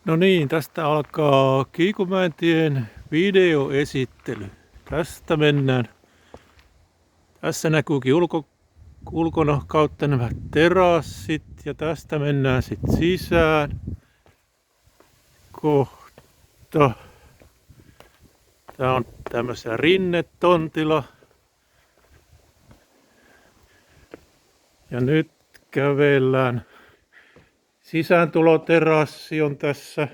No niin, tästä alkaa Kiikumäentien videoesittely. Tästä mennään. Tässä näkyykin ulkona kautta nämä terassit ja tästä mennään sitten sisään. Kohta. Tää on tämmöisellä rinnetontilla. Ja nyt kävellään. Sisääntuloterassi on tässä,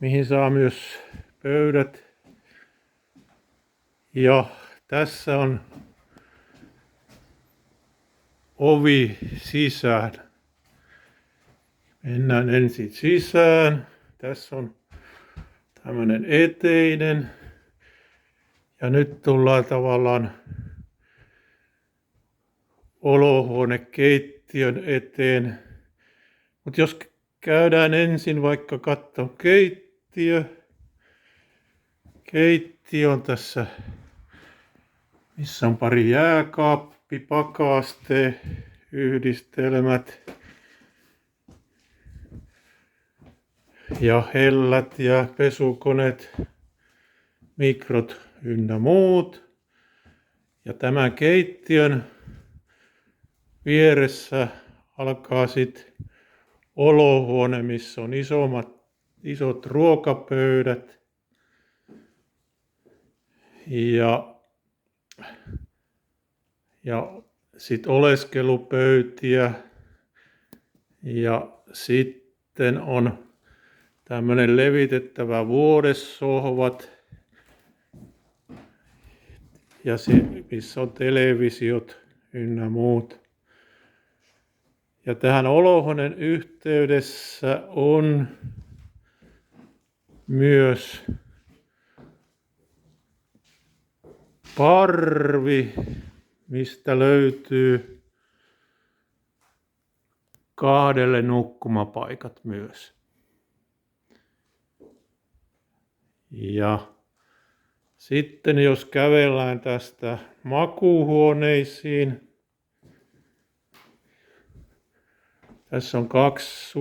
mihin saa myös pöydät. Ja tässä on ovi sisään. Mennään ensin sisään. Tässä on tämmönen eteinen. Ja nyt tullaan tavallaan olohuonekeittiön eteen. Mutta jos käydään ensin vaikka katsomaan keittiö. Keittiö on tässä, missä on pari jääkaappi, pakaste, yhdistelmät ja hellät ja pesukoneet, mikrot ynnä muut. Ja tämän keittiön vieressä alkaa sitten olohuone, missä on isot ruokapöydät ja sitten oleskelupöytiä ja sitten on tämmöinen levitettävä vuodessohvat ja se, missä on televisiot ynnä muut. Ja tähän olohuoneen yhteydessä on myös parvi, mistä löytyy 2 nukkumapaikat myös. Ja sitten jos kävellään tästä makuuhuoneisiin, tässä on 2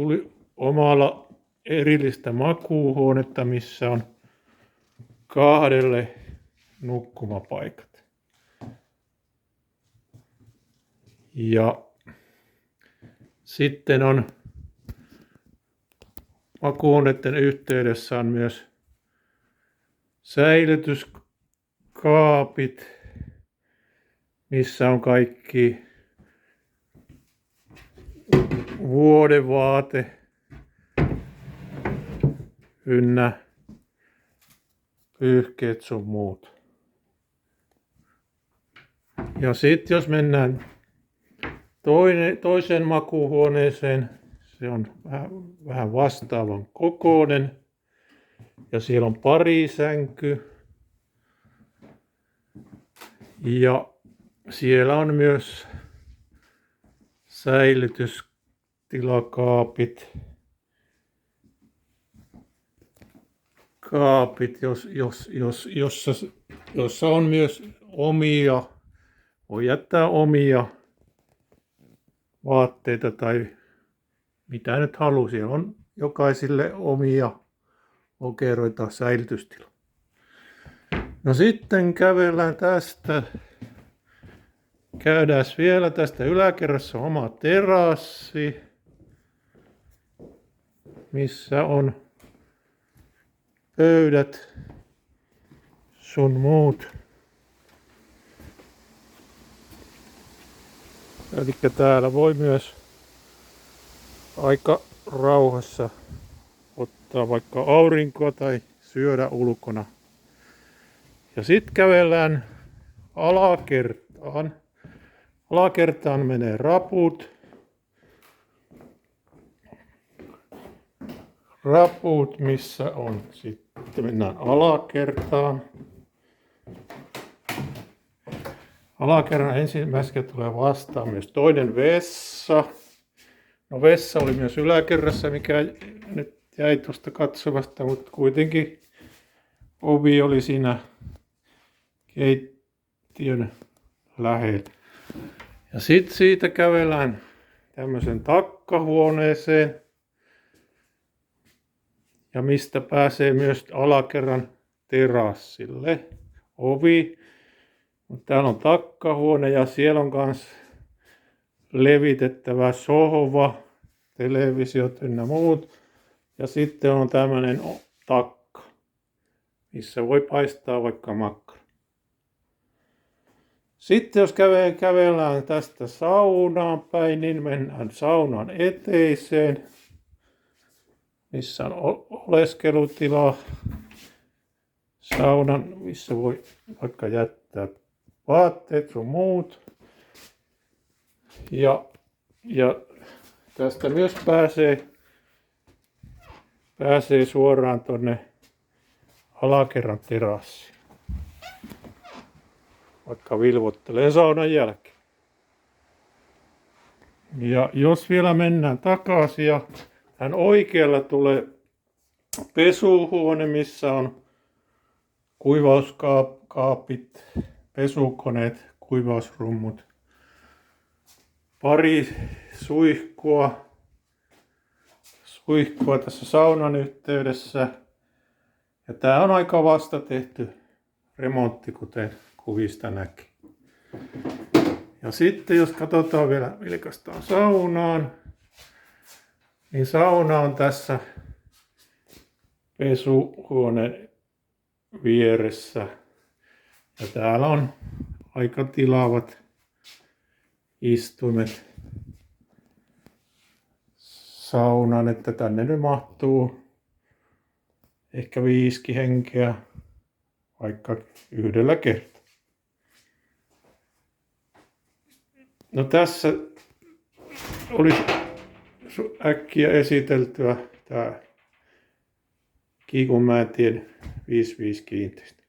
omalla erillistä makuuhuonetta, missä on 2 nukkumapaikat. Ja sitten on makuuhuoneiden yhteydessä on myös säilytyskaapit, missä on kaikki vuodevaate ynnä pyyhkeet sun muut. Ja sitten jos mennään toiseen makuuhuoneeseen, se on vähän vastaavan kokoinen ja siellä on parisänky ja siellä on myös säilytystilakaapit, jossa on myös voi jättää omia vaatteita tai mitä nyt haluaa. Siellä on jokaiselle omia lokeroita säilytystila. No sitten kävellään tästä. Käydään vielä tästä yläkerrassa oma terassi, missä on pöydät sun muut. Eli täällä voi myös aika rauhassa ottaa vaikka aurinkoa tai syödä ulkona. Ja sitten kävellään alakertaan. Alakertaan menee raput. Missä on sitten mennään alakertaan. Alakerran ensimmäisenä tulee vastaan myös toinen vessa. No vessa oli myös yläkerrassa, mikä nyt jäi tuosta katsomasta, mutta kuitenkin ovi oli siinä keittiön lähellä. Ja sitten siitä kävellään tämmöisen takkahuoneeseen, ja mistä pääsee myös alakerran terassille. Ovi. Täällä on takkahuone ja siellä on myös levitettävä sohva, televisiot ynnä muut. Ja sitten on tämmöinen takka, missä voi paistaa vaikka makkara. Sitten jos kävellään tästä saunaan päin, niin mennään saunan eteiseen, missä on oleskelutila. Saunan, missä voi vaikka jättää vaatteet sun muut. Ja tästä myös pääsee suoraan tonne alakerran terassiin. Vaikka vilvottelee saunan jälkeen. Ja jos vielä mennään takaisin ja tän oikealla tulee pesuhuone, missä on kuivauskaapit, pesukoneet, kuivausrummut, pari suihkua tässä saunan yhteydessä. Ja tää on aika vasta tehty remontti, kuten kuvista näki. Ja sitten jos katsotaan vielä vilkastaan saunaan, niin sauna on tässä pesuhuoneen vieressä. Ja täällä on aika tilavat istuimet saunan, että tänne nyt mahtuu ehkä 5 henkeä vaikka yhdellä kertaa. No tässä oli äkkiä esiteltyä tämä Kiikunmäentien 55 kiinteistö.